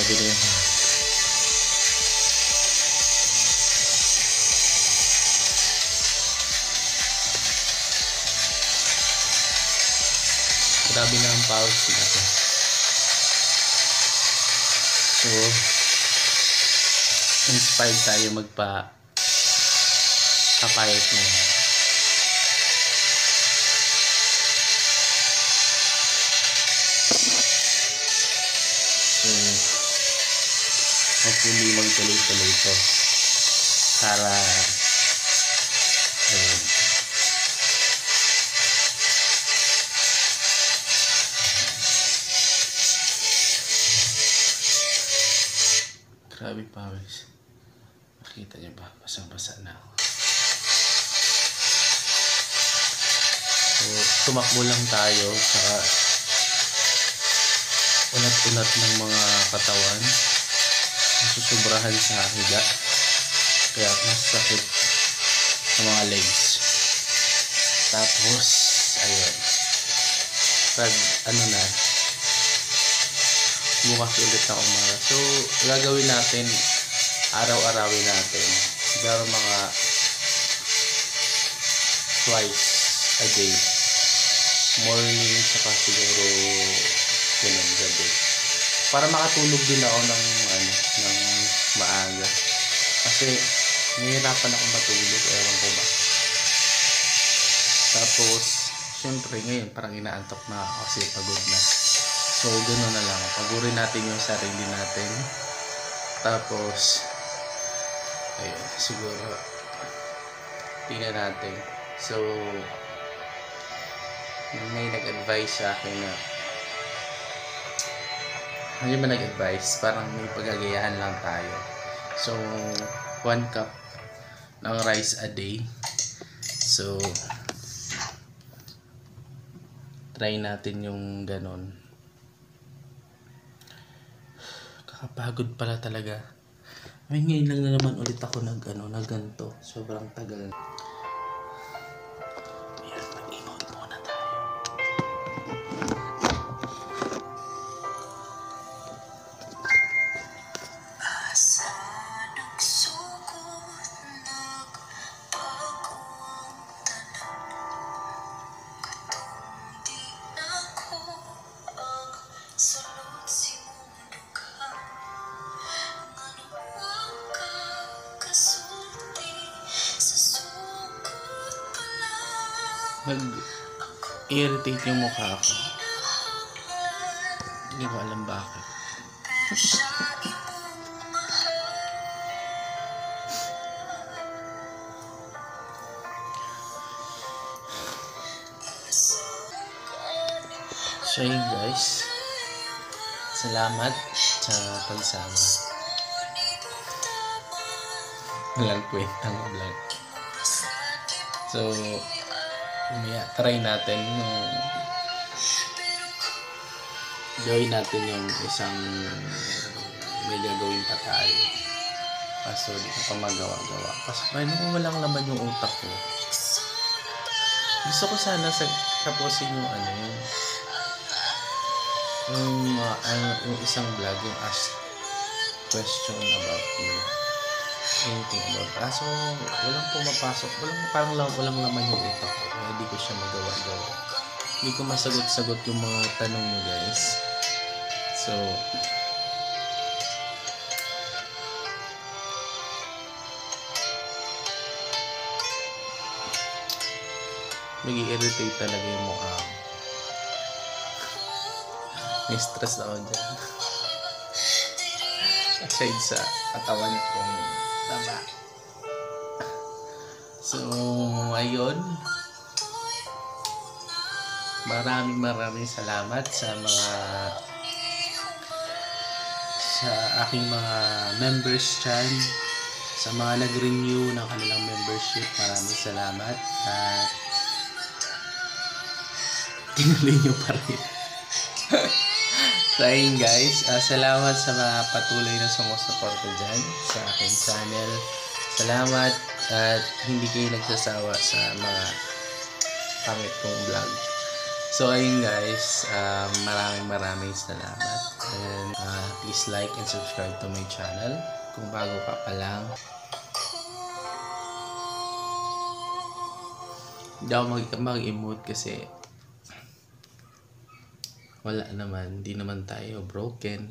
Grabe na yun. Grabe na ang pawis natin. So, inspired tayo kapayat na yan. So, hopefully magtuloy-tuloy ito para ayun. Grabe pawis. Makita niyo ba? Basang-basa na ako. So, tumakbo lang tayo saka unat-unat ng mga katawan. Nasusobrahan sa higa. Kaya mas sakit sa mga legs. Tapos, ayun. Pag bukas ulit ako mga. So, gagawin natin, araw-arawin natin. Siguro mga twice a day. Morning, saka siguro ganun gabi. Para makatulog din ako ng maaga. Kasi, nahihirapan ako matulog. Ewan ko ba. Tapos, syempre ngayon, parang inaantok na ako kasi pagod na. So, gano'n na lang. Pagurin natin yung sarili natin. Tapos, ayun, siguro, tingnan natin. So, may nag-advise sa akin na, hindi ba nag-advise? Parang may pagagayahan lang tayo. So, 1 cup ng rice a day. So, try natin yung gano'n. Kakapagod pala talaga. Ay, ngayon lang na naman ulit ako nagganto. Sobrang tagal. Ayan, mag-emote muna tayo. Nag-irritate yung mukha ko. Hindi ko alam bakit. So yun guys, salamat sa pagsama. Walang kwentang vlog. So try natin gawin natin yung isang may gagawin pa tayo. Kaso di ko pa magawa-gawa. Kasi paano kung walang laman yung utak ko? Gusto ko sana tapusin yung yung isang vlog, yung ask question about me. Anything about. Kaso walang pumapasok. Walang laman yung utak ko. Kaya hindi ko siya magawa-gawa. Hindi ko masagot-sagot yung mga tanong nyo guys. So, nag-i-irritate talaga yung mukha ko. May stress ako dyan. Aside sa katawan kong taba. So, ayun. Maraming salamat sa aking mga members dyan. Sa mga nag-renew ng kanilang membership, maraming salamat. At tinuloy nyo pa rin. So ayun guys, salamat sa mga patuloy na sumusuporta dyan sa aking channel. Salamat at hindi kayo nagsasawa sa mga pangit kong vlog. So ayun guys, maraming salamat. And please like and subscribe to my channel. Kung bago ka pa lang, hindi ako mag-emote kasi wala naman, di naman tayo broken.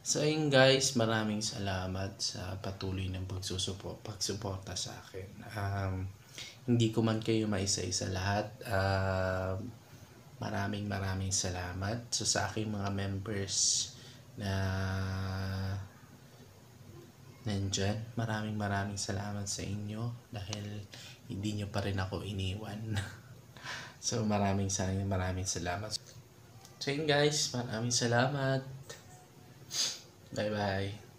So ayun guys, maraming salamat sa patuloy ng pagsuporta sa akin. Hindi ko man kayo maisa-isa lahat. Maraming salamat. So sa aking mga members na nandyan, maraming salamat sa inyo dahil hindi nyo pa rin ako iniwan. So maraming salamat. So yun guys, maraming salamat. Bye bye.